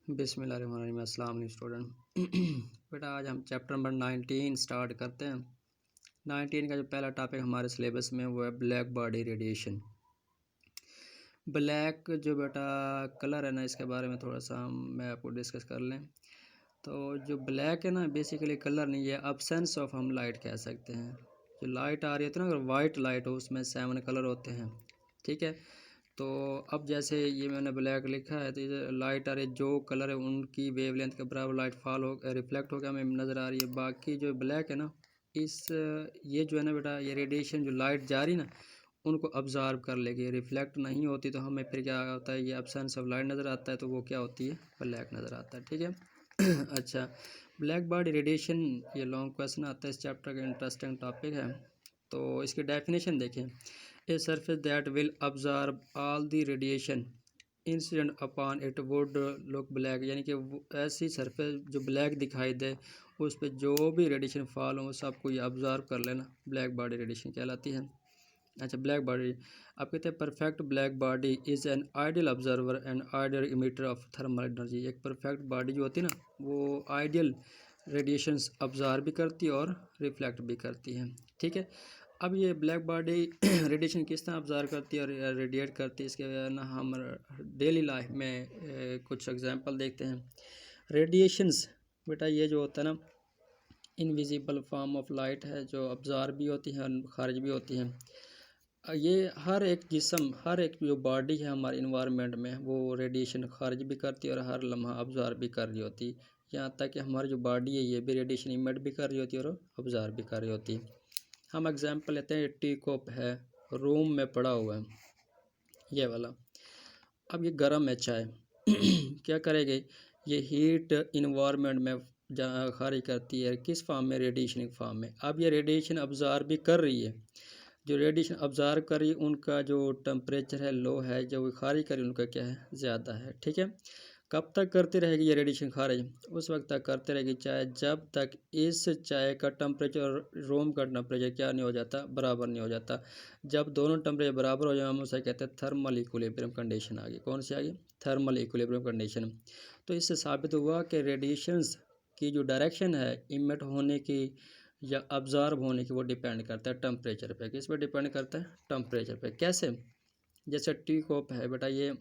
बिस्मिल्लाहिर्रहमानिर्रहीम। अस्सलाम वालेकुम स्टूडेंट। बेटा आज हम चैप्टर नंबर 19 स्टार्ट करते हैं। 19 का जो पहला टॉपिक हमारे सिलेबस में वो है ब्लैक बॉडी रेडिएशन। ब्लैक जो बेटा कलर है ना, इसके बारे में थोड़ा सा मैं आपको डिस्कस कर लें। तो जो ब्लैक है ना, बेसिकली कलर नहीं है, अब्सेंस ऑफ हम लाइट कह सकते हैं। जो लाइट आ रही होती है ना, अगर वाइट लाइट हो उसमें 7 कलर होते हैं, ठीक है। तो अब जैसे ये मैंने ब्लैक लिखा है, तो ये लाइट आ रही है, जो कलर है उनकी वेवलेंथ के बराबर लाइट फॉल हो रिफ्लेक्ट होकर हमें नज़र आ रही है। बाकी जो ब्लैक है ना, इस ये जो है ना बेटा, ये रेडिएशन जो लाइट जा रही ना, उनको ऑब्ज़र्व कर लेगी। रिफ्लेक्ट नहीं होती तो हमें फिर क्या होता है, ये एब्सेंस ऑफ लाइट नज़र आता है, तो वो क्या होती है, ब्लैक नज़र आता है, ठीक है। अच्छा, ब्लैक बॉडी रेडिएशन, ये लॉन्ग क्वेश्चन आता है, इस चैप्टर का इंटरेस्टिंग टॉपिक है। तो इसकी डेफिनेशन देखें। A surface that will absorb all the radiation incident upon it would look black, यानी कि ऐसी सरफेस जो ब्लैक दिखाई दे, उस पर जो भी रेडिएशन फॉल हो सबको ये ऑब्जर्व कर लेना, ब्लैक बॉडी रेडिएशन कहलाती है। अच्छा, ब्लैक बॉडी आप कहते हैं perfect black body is an ideal observer and ideal emitter of thermal energy. एक परफेक्ट बॉडी जो होती है ना, वो आइडियल रेडिएशंस ऑब्जर्व भी करती है और रिफ्लेक्ट भी करती है, ठीक है। अब ये ब्लैक बॉडी रेडिएशन किस तरह ऑब्जर्व करती है और रेडिएट करती है, इसके ना हम डेली लाइफ में कुछ एग्जांपल देखते हैं। रेडिएशंस बेटा ये जो होता है ना, इनविजिबल फॉर्म ऑफ लाइट है, जो ऑब्जर्व भी होती है और खारिज भी होती है। ये हर एक जिस्म, हर एक जो बॉडी है हमारे इन्वायरमेंट में, वो रेडिएशन खारिज भी करती है और हर लम्हा ऑब्जर्व भी कर रही होती है। यहाँ तक कि हमारी जो बॉडी है ये भी रेडिएशन इमिट भी कर रही होती है और ऑब्जर्व भी कर रही होती है। हम एग्जांपल लेते हैं, टी कप है, रूम में पड़ा हुआ है ये वाला। अब ये गर्म है चाय क्या करेगी, ये हीट इन्वायरमेंट में जहाँ खारिज करती है, किस फॉर्म में, रेडिएशन फॉर्म में। अब ये रेडिएशन ऑब्जर्व भी कर रही है, जो रेडिएशन ऑब्जर्व कर रही है उनका जो टेम्परेचर है लो है, जो खारिज कर रही है उनका क्या है, ज़्यादा है, ठीक है। कब तक करती रहेगी ये रेडिएशन खारिज, उस वक्त तक करते रहेगी चाय जब तक इस चाय का टेम्परेचर और रूम का टेम्परेचर क्या नहीं हो जाता, बराबर नहीं हो जाता। जब दोनों टेम्परेचर बराबर हो जाए हम उसे कहते हैं थर्मल इक्विलिब्रियम कंडीशन आ गई। कौन सी आ गई, थर्मल इक्विलिब्रियम कंडीशन। तो इससे साबित हुआ कि रेडिएशंस की जो डायरेक्शन है इमिट होने की या ऑब्जर्व होने की, वो डिपेंड करता है टेम्परेचर पे। किस पे डिपेंड करता है, टेम्परेचर पे। कैसे, जैसे टी कप है बेटा, ये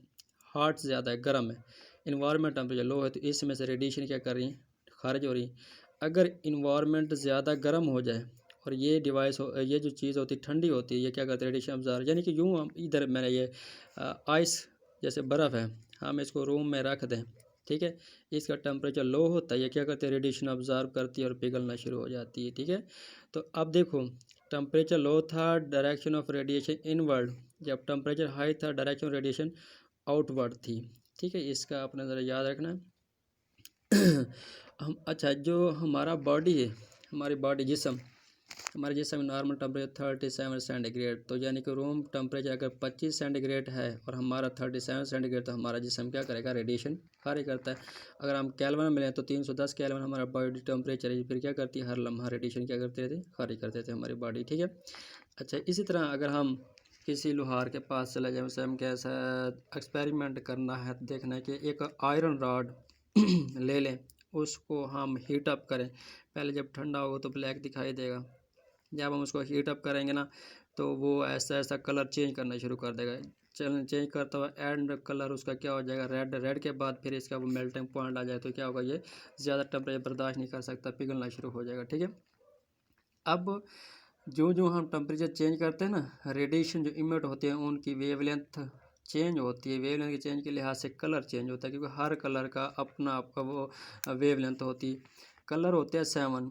हॉट ज़्यादा है, गर्म है, इन्वायरमेंट टेम्परेचर लो है, तो इसमें से रेडिएशन क्या कर रही है, खारिज हो रही है। अगर इन्वायरमेंट ज़्यादा गर्म हो जाए और ये डिवाइस हो, ये जो चीज़ होती है ठंडी होती है, ये क्या करती है, रेडिएशन ऑब्जर्व, यानी कि यूँ हम इधर मैंने ये आइस जैसे बर्फ़ है, हम इसको रूम में रख दें, ठीक है, इसका टेम्परेचर लो होता है, ये क्या करती है, रेडिएशन ऑब्जर्व करती है और पिघलना शुरू हो जाती है, ठीक है। तो अब देखो, टेम्परेचर लो था, डायरेक्शन ऑफ रेडिएशन इनवर्ड, जब टेम्परेचर हाई था डायरेक्शन रेडिएशन आउटवर्ड थी, ठीक है। इसका अपना ज़रा याद रखना है। हम अच्छा, जो हमारा बॉडी है, हमारी बॉडी जिस्म, हमारे जिस्म में नॉर्मल टेम्परेचर 37 सेंटीग्रेड, तो यानी कि रूम टेम्परेचर अगर 25 सेंटीग्रेड है और हमारा 37 सेंटीग्रेड, तो हमारा जिस्म क्या करेगा, रेडिएशन खारिज करता है। अगर हम केल्विन में लें तो 310 केल्विन हमारा बॉडी टेम्परेचर है, फिर क्या करती है, हर लम्हा रेडिएशन क्या करते थे, खारिज करते थे हमारी बॉडी, ठीक है। अच्छा, इसी तरह अगर हम किसी लोहार के पास चले जाए, उसे हम कैसा एक्सपेरिमेंट करना है, देखना है कि एक आयरन रॉड ले लें, उसको हम हीट अप करें। पहले जब ठंडा होगा तो ब्लैक दिखाई देगा, जब हम उसको हीट अप करेंगे ना, तो वो ऐसा ऐसा कलर चेंज करना शुरू कर देगा। चेंज करता हुआ एंड कलर उसका क्या हो जाएगा, रेड। रेड के बाद फिर इसका वो मेल्टिंग पॉइंट आ जाए तो क्या होगा, ये ज़्यादा टेम्परेचर बर्दाश्त नहीं कर सकता, पिघलना शुरू हो जाएगा, ठीक है। अब जो जो हम टेम्परेचर चेंज करते हैं ना, रेडिएशन जो इमिट होते हैं उनकी वेवलेंथ चेंज होती है। वेवलेंथ के चेंज के लिहाज से कलर चेंज होता है, क्योंकि हर कलर का अपना आपका वो वेवलेंथ होती है। कलर होते हैं 7,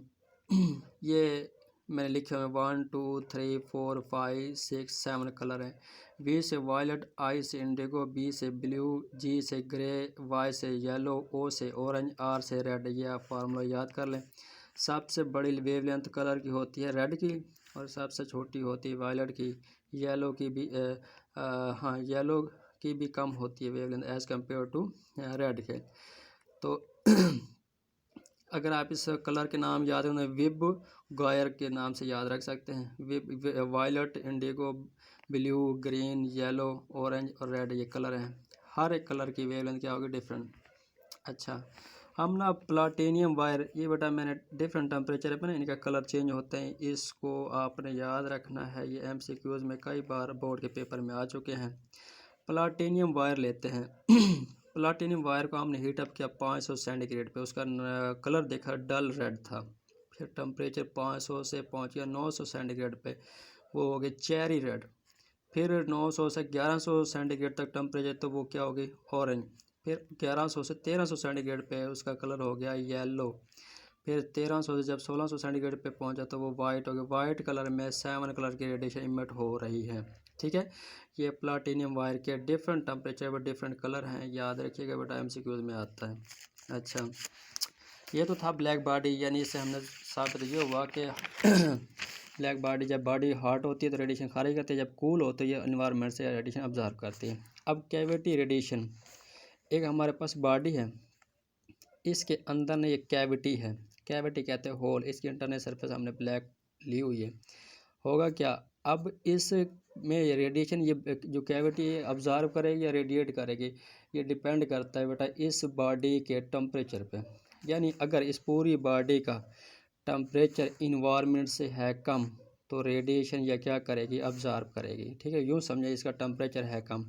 ये मैंने लिखे हुए 1 2 3 4 5 6 7 कलर हैं। वी से वायलेट, आई से इंडिगो, बी से ब्लू, जी से ग्रे, वाई से येलो, ओ से ऑरेंज, आर से रेड। ये आप फार्मूला याद कर लें। सबसे बड़ी वेवलेंथ कलर की होती है रेड की, और सबसे छोटी होती है वायलेट की। येलो की भी हाँ, येलो की भी कम होती है wavelength as compare to red के। तो अगर आप इस कलर के नाम याद हैं, विब गॉयर के नाम से याद रख सकते हैं। विब, violet, indigo, blue, green, yellow, orange और रेड, ये कलर हैं। हर एक कलर की वेवलेंथ क्या होगी, डिफरेंट। अच्छा, हम ना प्लाटिनियम वायर, ये बेटा मैंने डिफरेंट टेम्परेचर पे ना इनका कलर चेंज होते हैं, इसको आपने याद रखना है। ये एमसीक्यूज़ में कई बार बोर्ड के पेपर में आ चुके हैं। प्लाटिनियम वायर लेते हैं प्लाटिनियम वायर को हमने हीट अप किया 500 सेंटीग्रेड पे, उसका कलर देखा डल रेड था। फिर टेम्परेचर 500 से पहुंच गया 900 सेंटीग्रेड पे, वो हो गई चेरी रेड। फिर 900 से 1100 सेंटीग्रेड तक टेम्परेचर, तो वो क्या हो गई ऑरेंज। फिर 1100 से 1300 सेंटीग्रेड पे उसका कलर हो गया येलो। फिर 1300 से जब 1600 सेंटीग्रेड पे पहुंचा तो वो वाइट हो गया। वाइट कलर में 7 कलर की रेडिएशन इमिट हो रही है। ठीक है, ये प्लाटिनियम वायर के डिफरेंट टेम्परेचर पर डिफरेंट कलर हैं, याद रखिएगा बेटा, एमसीक्यूज में आता है। अच्छा, ये तो था ब्लैक बॉडी, यानी इससे हमने साबित ये हुआ कि ब्लैक बॉडी, जब बॉडी हॉट होती है तो रेडिएशन खारिज करती है, जब कूल होती है ये एनवायरनमेंट से रेडिएशन ऑब्जर्व करती है। अब कैविटी रेडिएशन, एक हमारे पास बॉडी है, इसके अंदर ना एक कैविटी है, कैविटी कहते हैं होल, इसकी इंटरनल सरफेस हमने ब्लैक ली हुई है। होगा क्या, अब इस में ये रेडिएशन, ये जो कैविटी है ऑब्जर्व करेगी या रेडिएट करेगी, ये डिपेंड करता है बेटा इस बॉडी के टेम्परेचर पे। यानी अगर इस पूरी बॉडी का टेम्परेचर इन्वायरमेंट से है कम तो रेडिएशन या क्या करेगी, ऑब्जर्व करेगी। ठीक है, यूँ समझे इसका टेम्परेचर है कम।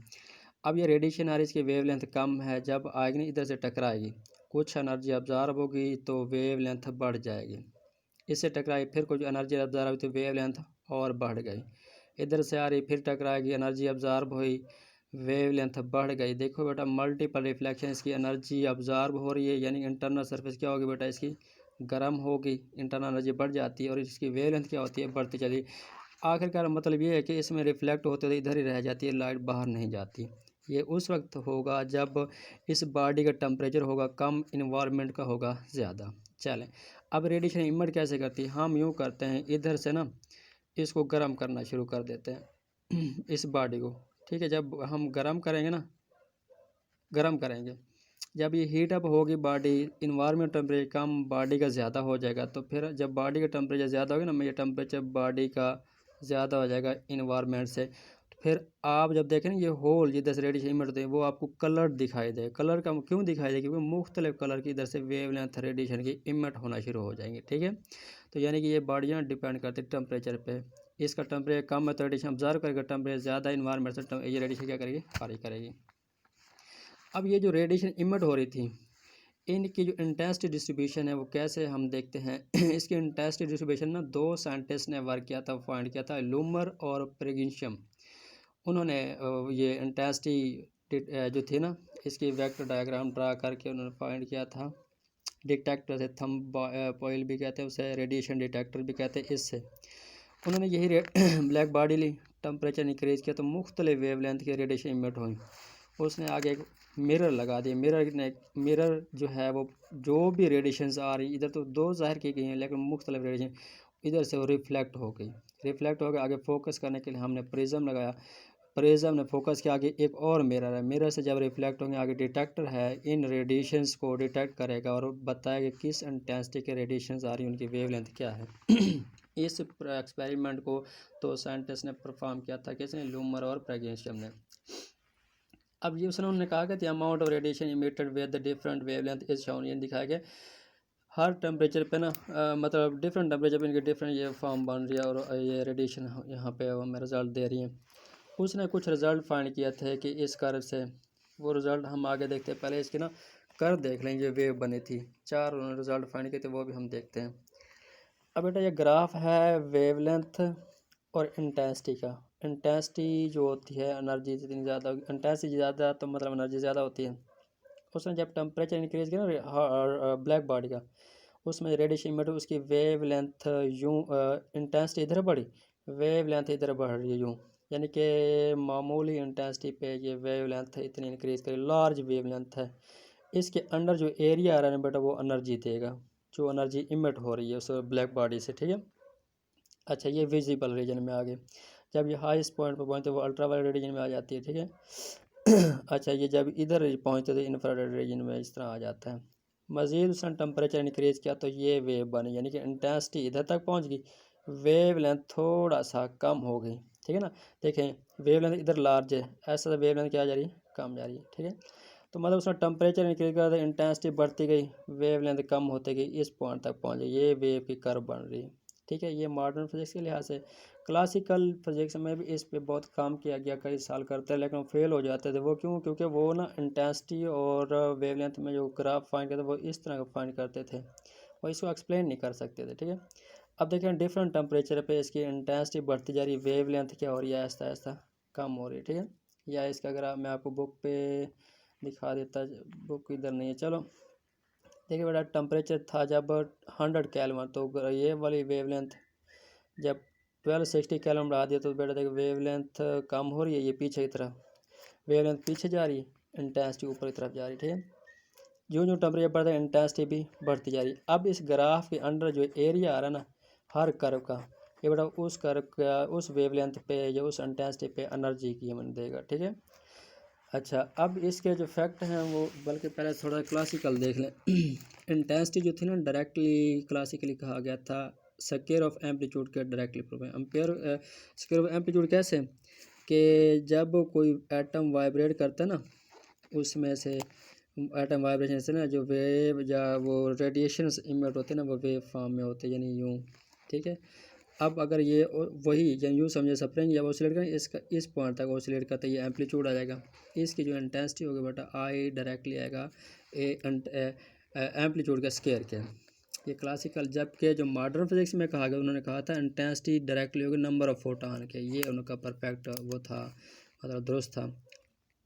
अब ये रेडिएशन आ रही, इसकी वेवलेंथ कम है, जब आएगी ना इधर से टकराएगी, कुछ एनर्जी ऑब्जर्व होगी तो वेवलेंथ बढ़ जाएगी। इससे टकराई, फिर कुछ एनर्जी ऑब्जर्व हुई तो वेवलेंथ और बढ़ गई। इधर से आ रही, फिर टकराएगी, एनर्जी ऑब्जर्व हुई, वेवलेंथ बढ़ गई। देखो बेटा मल्टीपल रिफ्लेक्शन, इसकी एनर्जी ऑब्जर्व हो रही है, यानी इंटरनल सरफेस क्या होगी बेटा इसकी गर्म होगी, इंटरनल एनर्जी बढ़ जाती है, और इसकी वेवलेंथ क्या होती है, बढ़ती चली। आखिरकार मतलब ये है कि इसमें रिफ्लेक्ट होते हुए इधर ही रह जाती है, लाइट बाहर नहीं जाती। ये उस वक्त होगा जब इस बॉडी का टेम्परेचर होगा कम, इन्वायरमेंट का होगा ज़्यादा। चलें, अब रेडिएशन इमिट कैसे करती है, हम यूँ करते हैं, इधर से ना इसको गर्म करना शुरू कर देते हैं इस बॉडी को। ठीक है, जब हम गर्म करेंगे ना, गर्म करेंगे, जब ये हीट अप होगी बॉडी, इन्वायरमेंट टेम्परेचर कम, बॉडी का ज़्यादा हो जाएगा, तो फिर जब बॉडी का टेम्परेचर ज़्यादा होगा ना, ये टेम्परेचर बॉडी का ज़्यादा हो जाएगा इन्वायरमेंट से, फिर आप जब देखें ना ये होल जिधर से रेडिएशन इमिट होते हैं वो आपको कलर दिखाई दे। कलर का क्यों दिखाई दे, क्योंकि मुख्तलिफ कलर की इधर से वेवलेंथ रेडिएशन की इमिट होना शुरू हो जाएंगे। ठीक है, तो यानी कि ये बॉडियाँ डिपेंड करती है टेम्परेचर पे। इसका टेम्परेचर कम है तो रेडिएशन ऑब्जर्व करेगा, टेम्परेचर ज़्यादा इन्वायरमेंट से ये रेडिएशन क्या करेगी, खारिज करेगी। अब ये जो रेडिएशन इमिट हो रही थी, इनकी जो इंटेंसिटी डिस्ट्रीब्यूशन है वो कैसे हम देखते हैं इसकी इंटेंसिटी डिस्ट्रीब्यूशन ना दो साइंटिस्ट ने वर्क किया था, फाइंड किया था, लूमर और प्रेगिंशियम। उन्होंने ये इंटेंसिटी जो थी ना इसकी वेक्टर डायग्राम ड्रा करके उन्होंने फाइंड किया था। डिटेक्टर से, थम पॉइल भी कहते हैं उसे, रेडिएशन डिटेक्टर भी कहते हैं, इससे उन्होंने यही ब्लैक बॉडी ली, टेम्परेचर इंक्रीज किया तो मुख्तलिफ वेवलेंथ के रेडिएशन इमिट हुई। उसने आगे एक मिरर लगा दिया, मिरर जो है वो जो भी रेडिएशंस आ रही, इधर तो दो ज़ाहिर की गई हैं लेकिन मुख्तलिफ रेडिएशन इधर से वो रिफ्लेक्ट हो गई। रिफ्लेक्ट हो गया, आगे फोकस करने के लिए हमने प्रिज्म लगाया, प्रिज्म ने फोकस किया, आगे एक और मिरर है, मिरर से जब रिफ्लेक्ट होंगे आगे डिटेक्टर है, इन रेडिएशंस को डिटेक्ट करेगा और बताएगा किस इंटेंसिटी के रेडिएशंस आ रही हैं, उनकी वेवलेंथ क्या है इस एक्सपेरिमेंट को तो साइंटिस्ट ने परफॉर्म किया था, किसने, लूमर और प्रेगेशियम ने। अब ये उसने उन्होंने कहा कि the amount of radiation emitted with the different wavelength is shown, ये दिखाया गया हर टेम्परेचर पे ना मतलब डिफरेंट टेम्परेचर पे इनके डिफरेंट ये फॉर्म बन रही है और ये रेडिएशन यहाँ पे हमें रिजल्ट दे रही है। उसने कुछ रिज़ल्ट फाइंड किए थे कि इस कर्व से, वो रिज़ल्ट हम आगे देखते हैं, पहले इसकी ना कर्व देख लेंगे, वेव बनी थी, 4 उन्होंने रिज़ल्ट फाइंड किए थे, वो भी हम देखते हैं। अब बेटा ये ग्राफ है वेवलेंथ और इंटेंसिटी का। इंटेंसिटी जो होती है एनर्जी जितनी ज़्यादा होगी, इंटेंसिटी ज़्यादा तो मतलब एनर्जी ज़्यादा होती है। उसने जब टेम्परेचर इंक्रीज किया ना ब्लैक बॉडी का, उसमें रेडिएशन इमिट उसकी वेवलेंथ यूँ इंटेंसिटी इधर बढ़ी, वेवलेंथ इधर बढ़ रही है यूँ, यानी कि मामूली इंटेंसिटी पे ये वेवलेंथ इतनी इंक्रीज करी, लार्ज वेवलेंथ है। इसके अंदर जो एरिया आ रहा है बेटा वो एनर्जी देगा, जो एनर्जी इमिट हो रही है उस ब्लैक बॉडी से। ठीक है, अच्छा ये विजिबल रीजन में आ गए, जब ये हाईएस्ट पॉइंट पर पहुँचते वो अल्ट्रावायलेट रीजन में आ जाती है। ठीक है अच्छा ये जब इधर पहुँचते तो इंफ्रारेड रीजन में इस तरह आ जाता है। मज़ीद उसने टेम्परेचर इंक्रीज किया तो ये वेव बनी, यानी कि इंटेंसिटी इधर तक पहुँच गई, वेव लेंथ थोड़ा सा कम हो गई। ठीक है ना, देखें वेव लेंथ इधर लार्ज है, ऐसा वेव लेंथ क्या जा रही है, कम जा रही है। ठीक है, तो मतलब उसमें टेम्परेचर इंक्रीज कर इंटेंसिटी बढ़ती गई, वेवलेंथ कम होती गई, इस पॉइंट तक पहुँचे, ये वेव की कर्व बन रही है। ठीक है, ये मॉडर्न फिजिक्स के लिहाज से। क्लासिकल फिजिक्स में भी इस पे बहुत काम किया गया, कई साल करते हैं, लेकिन फेल हो जाते थे। वो क्यों? क्योंकि वो ना इंटेंसिटी और वेवलेंथ में जो ग्राफ फाइंड करते वो इस तरह का फाइंड करते थे, वो इसको एक्सप्लेन नहीं कर सकते थे। ठीक है, अब देखें डिफरेंट टेम्परेचर पे इसकी इंटेंसिटी बढ़ती जा रही है, वेवलेंथ क्या हो रही है, आहिस्ता आहिस्ता कम हो रही है। ठीक है, या इसका अगर मैं आपको बुक पे दिखा देता, बुक इधर नहीं है। चलो देखिए बेटा, टेम्परेचर था जब 100 केल्विन, तो ये वाली वेवलेंथ जब 1260 केल्विन बढ़ा दिया तो बेटा देखो वेवलेंथ कम हो रही है, ये पीछे की तरफ वेवलेंथ पीछे जा रही है, इंटेंसिटी ऊपर की तरफ जा रही है। ठीक है, जो जो टेम्परेचर बढ़ता है इंटेंसिटी भी बढ़ती जा रही है। अब इस ग्राफ के अंडर जो एरिया आ रहा है ना हर कर्व का, ये बेटा उस कर्व का उस वेवलेंथ पे या उस इंटेंसिटी पे एनर्जी की हमें देगा। ठीक है, अच्छा अब इसके जो फैक्ट हैं वो, बल्कि पहले थोड़ा क्लासिकल देख लें। इंटेंसिटी जो थी ना डायरेक्टली क्लासिकली कहा गया था स्क्वायर ऑफ एम्पलीट्यूड के डायरेक्टली प्रूव है। स्क्वायर ऑफ एम्पलीट्यूड कैसे कि जब कोई एटम वाइब्रेट करता है ना, उसमें से एटम वाइब्रेशन से ना जो वेव या वो रेडिएशन इमिट होते हैं ना, वो वेव फॉर्म में होते हैं, यानी यूँ। ठीक है, अब अगर ये वही यानी यूँ समझे स्प्रिंग या ऑसिलेट करें, इसका इस पॉइंट तक ऑसिलेट करता है, ये एम्पलीट्यूड आ जाएगा। इसकी जो इंटेंसिटी होगी बेटा आई डायरेक्टली आएगा एम्पलीट्यूड का स्क्वायर के। ये क्लासिकल, जबकि जो मॉडर्न फिजिक्स में कहा गया, उन्होंने कहा था इंटेंसिटी डायरेक्टली होगी नंबर ऑफ फोटॉन के। ये उनका परफेक्ट वो था, मतलब दुरुस्त था।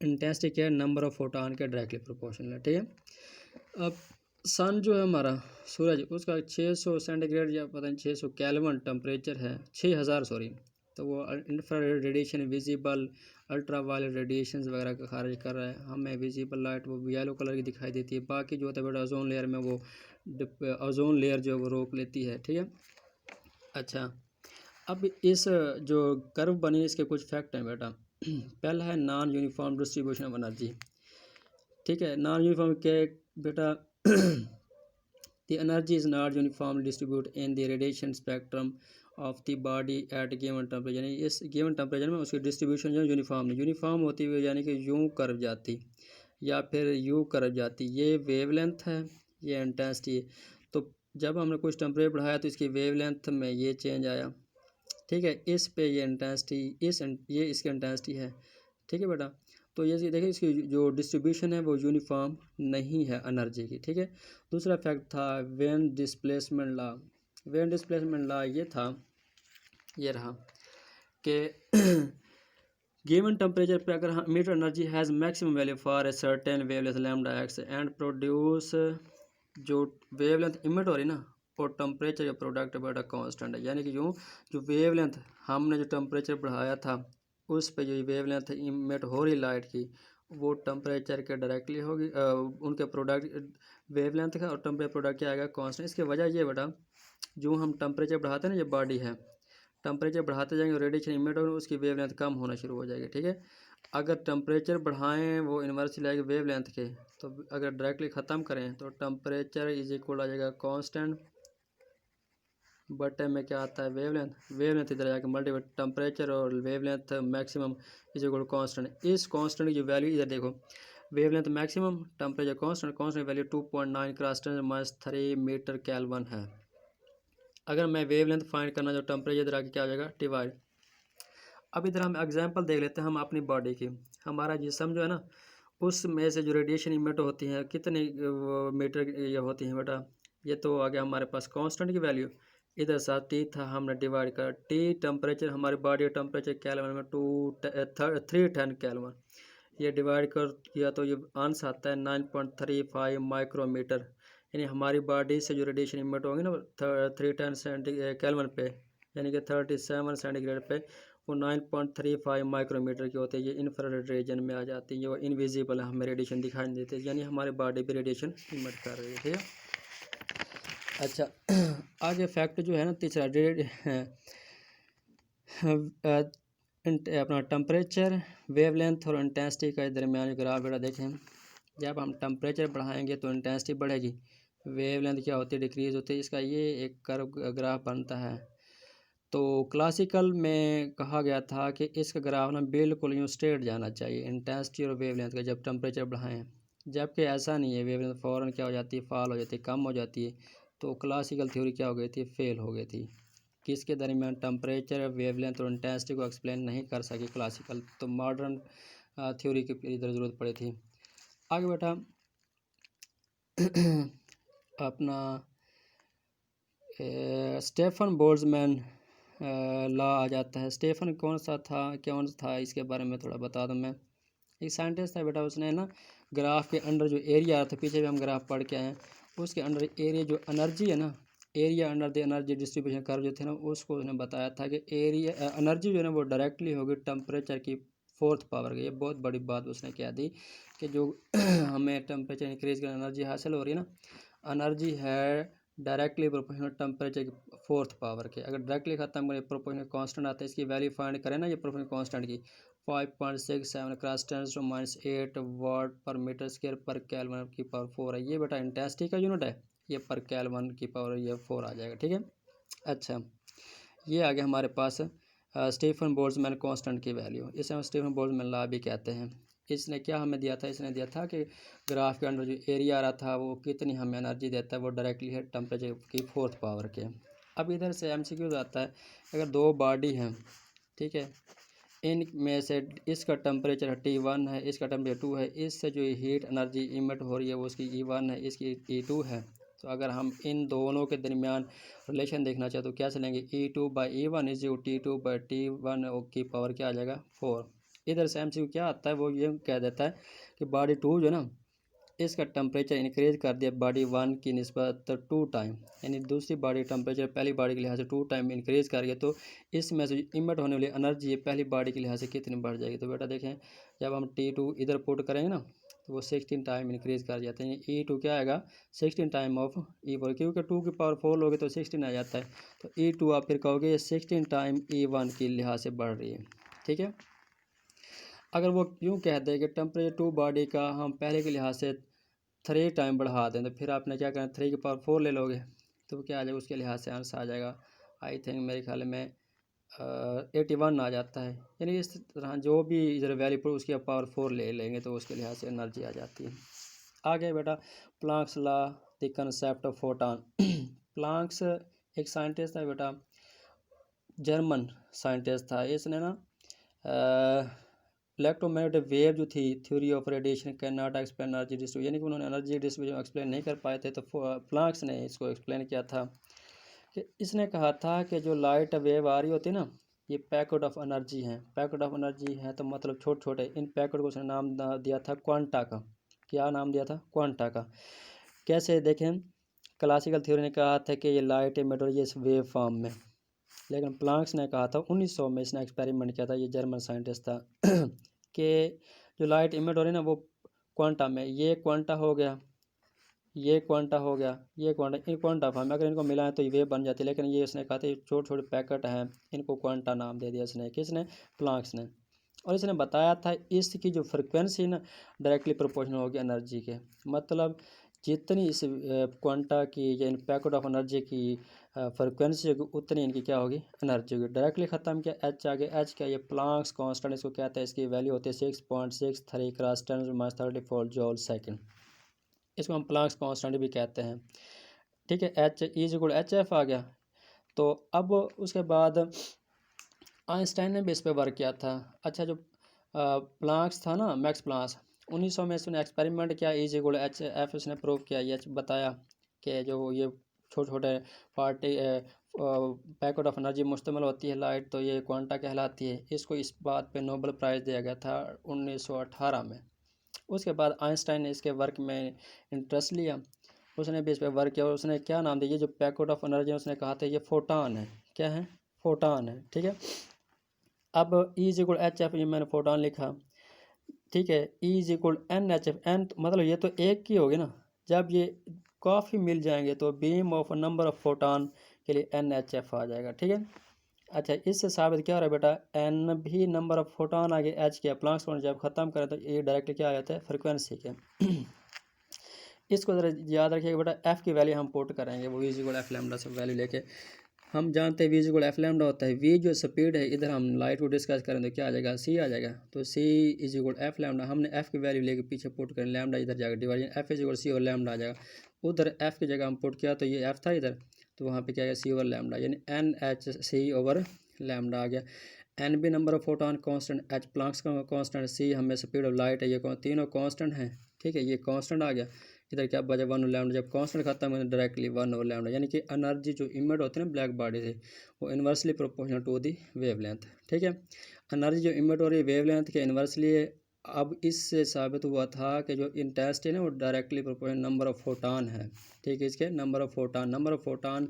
इंटेंसिटी क्या है? नंबर ऑफ फोटॉन के डायरेक्टली प्रोपोर्शनल है। ठीक है, अब सन जो है हमारा सूरज, उसका 600 सेंटीग्रेड या पता नहीं 600 केल्विन टेम्परेचर है, 6000 सॉरी। तो वो infrared radiation, visible ultra violet radiation वगैरह का खारिज कर रहा है। हमें विजिबल लाइट वो येलो कलर की दिखाई देती है, बाकी जो होता है बेटा ओजोन लेयर में वो ओजोन लेयर जो वो रोक लेती है। ठीक है, अच्छा अब इस जो कर्व बनी इसके कुछ फैक्ट हैं बेटा। पहला है non uniform distribution of energy. ठीक है, नॉन यूनिफॉर्म के बेटा the energy is not uniformly distributed in the radiation spectrum of the body at given temperature, यानी इस गिवन टेम्परेचर में उसकी डिस्ट्रीब्यूशन जो यूनिफॉर्म नहीं, यूनिफॉर्म होती हुई यानी कि यूं कर्व जाती या फिर यू कर्व जाती। ये वेवलेंथ है, ये इंटेंसिटी है। तो जब हमने कुछ टेम्परेचर बढ़ाया तो इसकी वेवलेंथ में ये चेंज आया। ठीक है, इस पे ये इंटेंसिटी, ये इसकी इंटेंसिटी है। ठीक है बेटा, तो ये देखिए इसकी जो डिस्ट्रीब्यूशन है वो यूनिफॉर्म नहीं है एनर्जी की। ठीक है, दूसरा फैक्ट था Wien displacement law. Wien displacement law ये था, ये रहा कि गिवन टेम्परेचर पे अगर emitted energy has maximum value for a certain wavelength lambda x and produce, जो वेवलेंथ इमिट हो रही ना और टेम्परेचर या प्रोडक्ट बेटा कांस्टेंट है। यानी कि यूँ जो वेवलेंथ हमने जो टेम्परेचर बढ़ाया था उस पे जो वेवलेंथ इमिट हो रही लाइट की, वो टेम्परेचर के डायरेक्टली होगी, उनके प्रोडक्ट वेवलेंथ का और टेम्परेचर प्रोडक्ट क्या आएगा कांस्टेंट। इसकी वजह ये बेटा, जो हम टेम्परेचर बढ़ाते हैं ना, ये बॉडी है, टेम्परेचर बढ़ाते जाएंगे रेडिएशन इमिट होगी, उसकी वेवलेंथ कम होना शुरू हो जाएगी। ठीक है, अगर टेम्परेचर बढ़ाएं वो इन्वर्सली आएगी वेवलेंथ के, तो अगर डायरेक्टली ख़त्म करें तो टेम्परेचर इज इक्वल आ जाएगा कांस्टेंट बटे में क्या आता है वेवलेंथ, वेवलेंथ इधर जाकर मल्टीपल टेम्परेचर और wavelength maximum is equal constant. इस कांस्टेंट की वैल्यू इधर देखो, wavelength maximum temperature constant, constant value 2.9 × 10⁻³ metre kelvin है। अगर मैं वेवलेंथ फाइंड करना जो टेम्परेचर इधर आके क्या हो जाएगा डिवाइड। अब इधर हम एग्जांपल देख लेते हैं हम अपनी बॉडी की। हमारा जिस्म जो है ना, उसमें से जो रेडिएशन इमिट होती है कितनी मीटर ये होती हैं बेटा, ये तो आ गया हमारे पास कांस्टेंट की वैल्यू। इधर साथ टी था, हमने डिवाइड कर टी टेम्परेचर, हमारी बॉडी टेम्परेचर केल्विन में 310 केल्विन, ये डिवाइड कर किया तो ये आंसर आता है 9.35 माइक्रोमीटर। यानी हमारी बॉडी से जो रेडिएशन इमिट होंगी ना 310 केल्विन पे, यानी कि 37 सेंटीग्रेड पे, वो 9.35 माइक्रोमीटर की होती है। ये इंफ्रारेड रीजन में आ जाती है, ये वो इनविजिबल हमें रेडिएशन दिखाई नहीं देते, यानी हमारी बॉडी भी रेडिएशन इमिट कर रही है। ठीक है, अच्छा आगे फैक्ट जो है ना तीसरा, अपना टेम्परेचर, वेवलेंथ और इंटेंसिटी का दरमियान ग्राफ बेटा देखें। जब हम टेम्परेचर बढ़ाएंगे तो इंटेंसिटी बढ़ेगी, वेवलेंथ क्या होती है डिक्रीज होती है, इसका ये एक कर्व ग्राफ बनता है। तो क्लासिकल में कहा गया था कि इसका ग्राफ ना बिल्कुल यूँ स्ट्रेट जाना चाहिए, इंटेंसिटी और वेवलेंथ का, जब टेम्परेचर बढ़ाएं। जबकि ऐसा नहीं है, वेवलेंथ फ़ौरन क्या हो जाती है, फॉल हो जाती है, कम हो जाती है। तो क्लासिकल थ्योरी क्या हो गई थी, फेल हो गई थी। किसके दरमियान, टेम्परेचर, वेवलेंथ और इंटेंसिटी को एक्सप्लेन नहीं कर सकी क्लासिकल, तो मॉडर्न थ्योरी की इधर ज़रूरत पड़ी थी। आगे बेटा अपना स्टेफन बोल्ट्जमैन लॉ आ जाता है। स्टेफन कौन था इसके बारे में थोड़ा बता दूं मैं। एक साइंटिस्ट था बेटा, उसने ना ग्राफ के अंडर जो एरिया था, पीछे भी हम ग्राफ पढ़ के आए हैं, उसके अंडर एरिया जो एनर्जी है ना, area under the energy distribution curve जो थे ना, उसको उसने बताया था कि एरिया एनर्जी जो है ना वो डायरेक्टली होगी टेम्परेचर की फोर्थ पावर की। ये बहुत बड़ी बात उसने क्या दी कि जो हमें टेम्परेचर इंक्रीज कर एनर्जी हासिल हो रही है ना, एनर्जी है डायरेक्टली प्रोपोर्शनल टेम्परेचर की फोर्थ पावर के। अगर डायरेक्टली खत्म करें, प्रोपोर्शनल कांस्टेंट आता है, इसकी वैल्यू फाइंड करें ना, ये प्रोपोर्शनल कांस्टेंट की 5.67 क्रॉस 10⁻8 वाट पर मीटर स्क्वायर पर केल्विन की पावर 4 है। ये बेटा इंटेंसिटी का यूनिट है, ये पर केल्विन की पावर ये 4 आ जाएगा, ठीक है। अच्छा, ये आ गया हमारे पास स्टीफन बोल्ट्जमैन कांस्टेंट की वैल्यू, इसे हम स्टीफन बोल्ट्जमैन लॉ भी कहते हैं। इसने क्या हमें दिया था, इसने दिया था कि ग्राफ के अंदर जो एरिया आ रहा था वो कितनी हमें एनर्जी देता है, वो डायरेक्टली है टेम्परेचर की फोर्थ पावर के। अब इधर से एमसीक्यू आता है, अगर दो बॉडी हैं, ठीक है, इनमें से इसका टेम्परेचर T1 है, इसका टेम्परेचर 2 है, इससे जो हीट एनर्जी इमिट हो रही है वो उसकी E1 है, इसकी E2 है। तो अगर हम इन दोनों के दरमियान रिलेशन देखना चाहे तो क्या चलेंगे, E2/E1 इज T2/T1 की पावर क्या आ जाएगा, 4। इधर से एमसीक्यू क्या आता है, वो ये कह देता है कि बॉडी 2 जो ना, इसका टेम्परेचर इंक्रीज कर दिया बॉडी 1 की निस्बत 2 टाइम, यानी दूसरी बॉडी टेम्परेचर पहली बॉडी के लिहाज से 2 टाइम इंक्रीज कर गया, तो इसमें से इमिट होने वाली एनर्जी पहली बॉडी के लिहाज से कितनी बढ़ जाएगी। तो बेटा देखें, जब हम T2 इधर पुट करेंगे ना, तो वो 16 टाइम इंक्रीज कर जाते हैं। E2 क्या आएगा, 16 टाइम ऑफ E4, क्योंकि 2 की पावर 4 लोगे तो 16 आ जाता है। तो E2 आप फिर कहोगे 16 टाइम E1 के लिहाज से बढ़ रही है, ठीक है। अगर वो यूँ कह दे कि टेम्परेचर 2 बॉडी का हम पहले के लिहाज से 3 टाइम बढ़ा दें, तो फिर आपने क्या करना, 3 की पावर 4 ले लोगे, तो क्या आ जाएगा, उसके लिहाज से आंसर आ जाएगा, आई थिंक मेरे ख्याल में 81 आ जाता है। यानी इस तरह जो भी इधर वैल्यू पर उसकी पावर 4 ले लेंगे तो उसके लिहाज से एनर्जी आ जाती है। आगे बेटा Planck's law, the concept of photon. Planck's एक साइंटिस्ट था बेटा, जर्मन साइंटिस्ट था। इसने ना इलेक्ट्रोमैग्नेटिक वेव जो थी, theory of radiation can not explain energy distribution, यानी कि उन्होंने एनर्जी डिस्ट्रीब्यूशन एक्सप्लेन नहीं कर पाए थे, तो प्लांक्स ने इसको एक्सप्लेन किया था कि इसने कहा था कि जो लाइट वेव आ रही होती है ना, ये पैकेट ऑफ एनर्जी हैं, पैकेट ऑफ एनर्जी हैं, तो मतलब छोटे छोटे, इन पैकेट को उसने नाम दिया था क्वांटा का। क्या नाम दिया था, क्वांटा का। कैसे देखें, क्लासिकल थ्योरी ने कहा था कि ये लाइट एमिट हो रही है इस वेव फॉर्म में, लेकिन प्लांक्स ने कहा था 1900 में, इसने एक्सपेरिमेंट किया था, ये जर्मन साइंटिस्ट था कि जो लाइट इमिट हो रही है ना वो क्वांटा में, ये क्वांटा हो गया, ये क्वांटा हो गया, ये क्वांटा, इन क्वांटा फॉर्म में अगर इनको मिलाएं तो ये वेव बन जाती है। लेकिन ये इसने कहा था छोटे छोटे पैकेट हैं, इनको क्वांटा नाम दे दिया इसने, किसने, प्लांक्स ने। और इसने बताया था इसकी जो फ्रिक्वेंसी ना डायरेक्टली प्रोपोर्शनल होगी एनर्जी के, मतलब जितनी इस क्वांटा की या इन पैकेट ऑफ एनर्जी की फ्रिक्वेंसी होगी उतनी इनकी क्या होगी, एनर्जी होगी। डायरेक्टली ख़त्म किया, एच आ गया, एच क्या, ये प्लांक्स कांस्टेंट इसको कहते हैं, इसकी वैल्यू होती है 6.63 क्रॉस 10⁻34 जूल सेकंड, इसको हम प्लांक्स कांस्टेंट भी कहते हैं, ठीक है। एच इज=HF आ गया। तो अब उसके बाद आइंस्टाइन ने भी इस पर वर्क किया था। अच्छा, जो प्लांक्स था ना, मैक्स प्लांक्स, 1900 में इसने एक्सपेरिमेंट किया, E=HF इसने प्रूव किया, ये बताया कि जो ये छोटे छोटे पार्टी पैकेट ऑफ एनर्जी मुश्तमिल होती है लाइट, तो ये क्वांटा कहलाती है। इसको इस बात पे नोबेल प्राइज़ दिया गया था 1918 में। उसके बाद आइंस्टाइन ने इसके वर्क में इंटरेस्ट लिया, उसने भी इस पर वर्क किया, और उसने क्या नाम दिया, ये जो पैकेट ऑफ एनर्जी उसने कहा था ये फोटान है, क्या है, फोटान है, ठीक है। अब E=HF, ये मैंने फोटान लिखा, ठीक है। E=NHF, एन मतलब ये तो एक की होगी ना, जब ये काफ़ी मिल जाएंगे तो beam of number of photon के लिए NHF आ जाएगा, ठीक है। अच्छा, इससे साबित क्या हो रहा है बेटा, एन भी नंबर ऑफ फोटान आगे एच के, प्लांक्स पॉइंट जब ख़त्म करें तो ये डायरेक्टली क्या आ जाता है, फ्रिक्वेंसी के। इसको ज़रा याद रखिएगा बेटा, एफ़ की वैल्यू हम पुट करेंगे, वो E=F लैम्डा से वैल्यू लेके हम जानते हैं v is equal f lambda होता है। वी जो स्पीड है, इधर हम लाइट को डिस्कस करें तो क्या आ जाएगा, सी आ जाएगा। तो c is equal f lambda, हमने एफ की वैल्यू लेके पीछे पुट करें, लैम्डा इधर जाएगा divide, f is equal c और लैम्डा आ जाएगा। उधर एफ की जगह हम पुट किया तो ये एफ था इधर, तो वहाँ पे क्या आएगा, सी ओवर लैम्डा, यानी एन एच सी ओवर लैम्डा आ गया। N B number of photon constant, H Planck's का कांस्टेंट, सी हमें स्पीड ऑफ लाइट है, ये तीनों कांस्टेंट हैं। ठीक है, ये कांस्टेंट आ गया। इधर क्या बचा, वन ओवर लैम्डा, जब कांस्टेंट खत्म है डायरेक्टली वन ओवर लैम्डा, यानी कि एनर्जी जो इमिट होती है ना ब्लैक बॉडी से, वो inversely proportional to the wavelength. ठीक है, एनर्जी जो इमिट हो रही है वेवलेंथ के इन्वर्सली है। अब इससे साबित हुआ था कि जो इंटेंसिटी है ना वो directly proportional number of photon है। ठीक है, इसके नंबर ऑफ फोटान।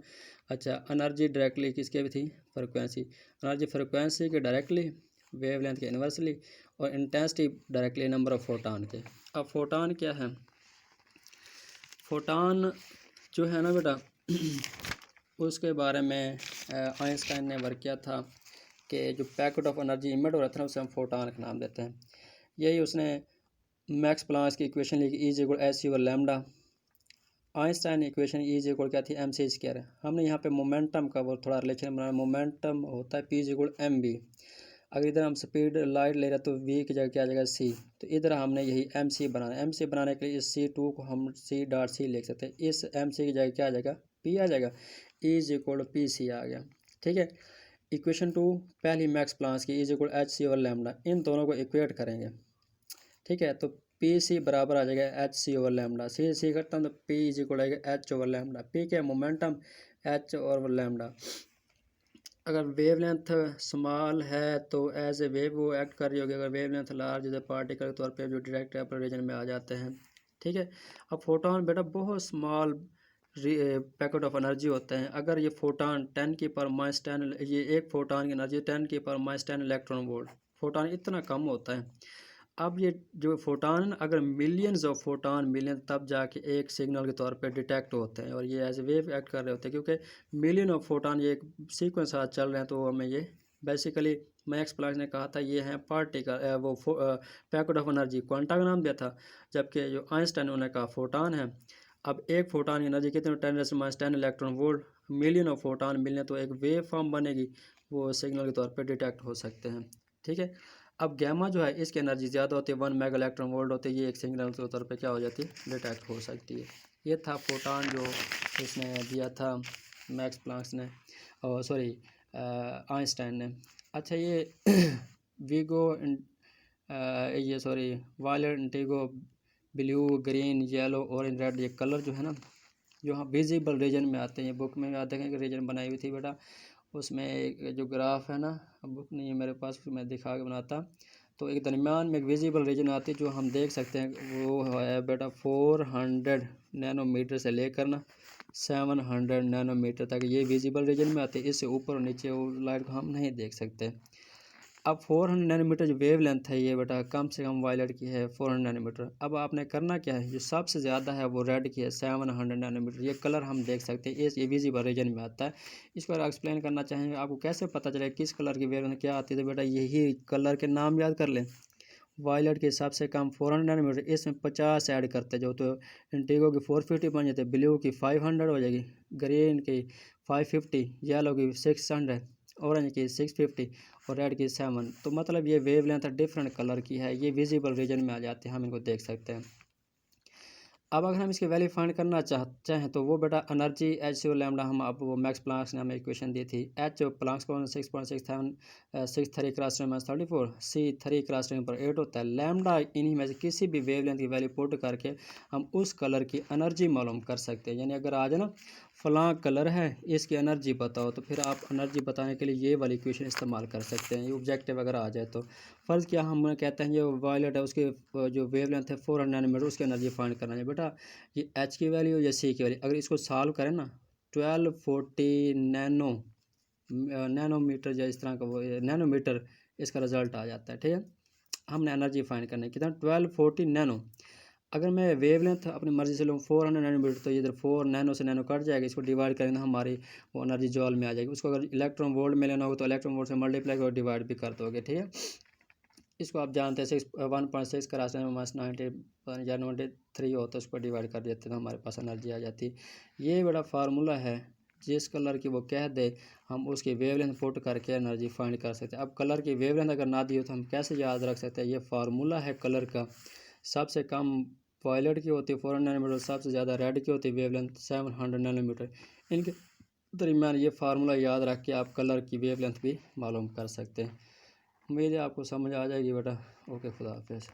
अच्छा, एनर्जी डायरेक्टली किसके भी थी, फ्रिक्वेंसी, एनर्जी फ्रिक्वेंसी के डायरेक्टली, वेवलेंथ के इन्वर्सली, और intensity directly number of photon के। अब फोटान क्या है, फोटान जो है ना बेटा उसके बारे में आइंस्टाइन ने वर्क किया था कि जो पैकेट ऑफ एनर्जी इमिट हो रहा था ना उसे हम फोटान का नाम देते हैं। यही उसने मैक्स प्लांक की इक्वेशन लिखी, E is equal H C over lambda. Einstein equation E is equal क्या थी, एम सी स्क्वायर। हमने यहाँ पे मोमेंटम का वो थोड़ा रिलेशन बनाया, मोमेंटम होता है p is equal m v. अगर इधर हम स्पीड लाइट ले रहे हैं तो वी की जगह क्या आ जाएगा, सी। तो इधर हमने यही एम सी बनाना, एम सी बनाने के लिए इस सी टू को हम सी डॉट सी लिख सकते हैं। इस एम सी की जगह क्या आ जाएगा, पी आ जाएगा, E is equal P C आ गया। ठीक है, इक्वेशन टू पहली मैक्स प्लांक की, is equal H C over lambda, इन दोनों को इक्वेट करेंगे। ठीक है, तो पी सी बराबर आ जाएगा एच सी ओवर लैम्डा, सी करता हूँ तो पी इज इक्वल आएगा एच ओवर लैम्डा। पी क्या मोमेंटम, एच ओवर लैम्डा। अगर वेवलेंथ स्मॉल है तो एज ए वेव वो एक्ट कर रही होगी, अगर वेवलेंथ लार्ज है पार्टिकल के तौर पे जो डायरेक्ट टेम्परल रीजन में आ जाते हैं। ठीक है, अब फोटोन बेटा बहुत स्मॉल पैकेट ऑफ एनर्जी होते हैं। अगर ये फोटोन 10 की पावर माइनस 10, ये एक फोटोन की एनर्जी 10 की power minus 10 electron volt, photon इतना कम होता है। अब ये जो फोटान अगर मिलियंस ऑफ फोटान मिलियन तब जाके एक सिग्नल के तौर पे डिटेक्ट होते हैं और ये एज ए वेव एक्ट कर रहे होते हैं, क्योंकि मिलियन ऑफ फोटान ये एक सीक्वेंस साथ चल रहे हैं। तो हमें ये बेसिकली मैक्स प्लैंक ने कहा था ये हैं पार्टिकल, वो पैकेट ऑफ एनर्जी, क्वांटा का नाम दिया था, जबकि जो आइंस्टाइन उन्होंने कहा फोटान है। अब एक फोटान की एनर्जी कितनी, 10⁻⁻10 electron volt. Million of photon मिलने तो एक वेव फॉर्म बनेगी, वो सिग्नल के तौर पर डिटेक्ट हो सकते हैं। ठीक है, अब गैमा जो है इसकी एनर्जी ज़्यादा होती है, 1 मेगा इलेक्ट्रॉन वोल्ट होती है, ये एक सिग्नल के तौर पे क्या हो जाती है, डिटेक्ट हो सकती है। ये था फोटान जो इसने दिया था मैक्स प्लैंक ने, और सॉरी आइंस्टाइन ने। अच्छा, ये वीगो ये sorry violet, indigo, blue, green, yellow, orange, red, ये कलर जो है ना जो हाँ विजिबल रीजन में आते हैं। ये बुक में आप देखें कि रीजन बनाई हुई थी बेटा, उसमें एक जो ग्राफ है ना, बुक नहीं है मेरे पास, मैं दिखा के बनाता। तो एक दरमियान में एक विजिबल रीजन आती है जो हम देख सकते हैं, वो है बेटा 400 नैनोमीटर से लेकर ना 700 नैनोमीटर तक, ये विजिबल रीजन में आते हैं। इससे ऊपर और नीचे वो लाइट को हम नहीं देख सकते। अब 400 नैनोमीटर जो वेव लेंथ है ये बेटा कम से कम वायलेट की है 400 नैनोमीटर। अब आपने करना क्या है, जो सबसे ज़्यादा है वो रेड की है 700 नैनोमीटर, ये कलर हम देख सकते हैं, ये विजिबल रीजन में आता है। इसको अगर एक्सप्लेन करना चाहेंगे आपको कैसे पता चले किस कलर की वेव लेंथ क्या आती है, तो बेटा यही कलर के नाम याद कर लें। वायलेट की सबसे कम 400 नैनोमीटर, इसमें 50 ऐड करते जाओ तो इंडिगो की 450 बन जाते, ब्लू की 500 हो जाएगी, ग्रीन की 550, येलो की 600, ऑरेंज की 650 और रेड की 7। तो मतलब ये वेव लेंथ डिफरेंट कलर की है, ये विजिबल रीजन में आ जाते हैं, हम इनको देख सकते हैं। अब अगर हम इसकी वैल्यू फाइंड करना चाहें तो वो बेटा एनर्जी एच सी लैम्डा, हम अब वो मैक्स प्लैंक ने हमें इक्वेशन दी थी, एच प्लैंक्स को 6.67 क्रॉस 10⁻34, सी 3 क्रॉस 10⁻8 होता है। लैम्डा इन्हीं में से किसी भी वेवलेंथ की वैल्यू पुट करके हम उस कलर की एनर्जी मालूम कर सकते हैं। यानी अगर आ जाए ना फलां कलर है इसकी एनर्जी बताओ, तो फिर आप एनर्जी बताने के लिए ये वाली इक्वेशन इस्तेमाल कर सकते हैं, ये ऑब्जेक्टिव अगर आ जाए तो। फ़र्ज़ क्या हम कहते हैं ये वायलेट है, उसके जो वेवलेंथ है 400 नैनोमीटर, उसकी एनर्जी फाइंड करना है बेटा। ये एच की वैल्यू या सी की वैल्यू, अगर इसको सॉल्व करें ना 1240 नैनोमीटर या इस तरह का वो नैनोमीटर इसका रिजल्ट आ जाता है। ठीक है, हमने एनर्जी फाइंड करना है कितना, 1240 नैनो। अगर मैं वेवलेंथ अपनी मर्जी से लूँ 400 नैनोमीटर, तो इधर 4 नैनो से नैनो कट जाएगा, इसको डिवाइड करेंगे हमारी वो एनर्जी जॉल में आ जाएगी। उसको अगर इलेक्ट्रॉन वोल्ट में लेना हो तो इलेक्ट्रॉन वोल्ट से मल्टीप्लाई और डिवाइड भी कर दोगे। ठीक है, इसको आप जानते हैं 1.6 का रास्ते में माइनस 90 या 93 होता है, उसको डिवाइड कर देते हैं तो हमारे पास एनर्जी आ जाती है। ये बड़ा फार्मूला है जिस कलर की वो कह दे हम उसकी वेवलेंथ पुट करके एनर्जी फाइंड कर सकते हैं। अब कलर की वेवलेंथ अगर ना दी हो तो हम कैसे याद रख सकते हैं? ये फार्मूला है कलर का। सबसे कम वायलेट की होती है 400 नैनोमीटर, सबसे ज़्यादा रेड की होती है वेवलेंथ 700 नैनोमीटर। इनके दरमियान ये फार्मूला याद रख के आप कलर की वेवलेंथ भी मालूम कर सकते हैं। उम्मीद है आपको समझ आ जाएगी बेटा। ओके, खुदा हाफिज़।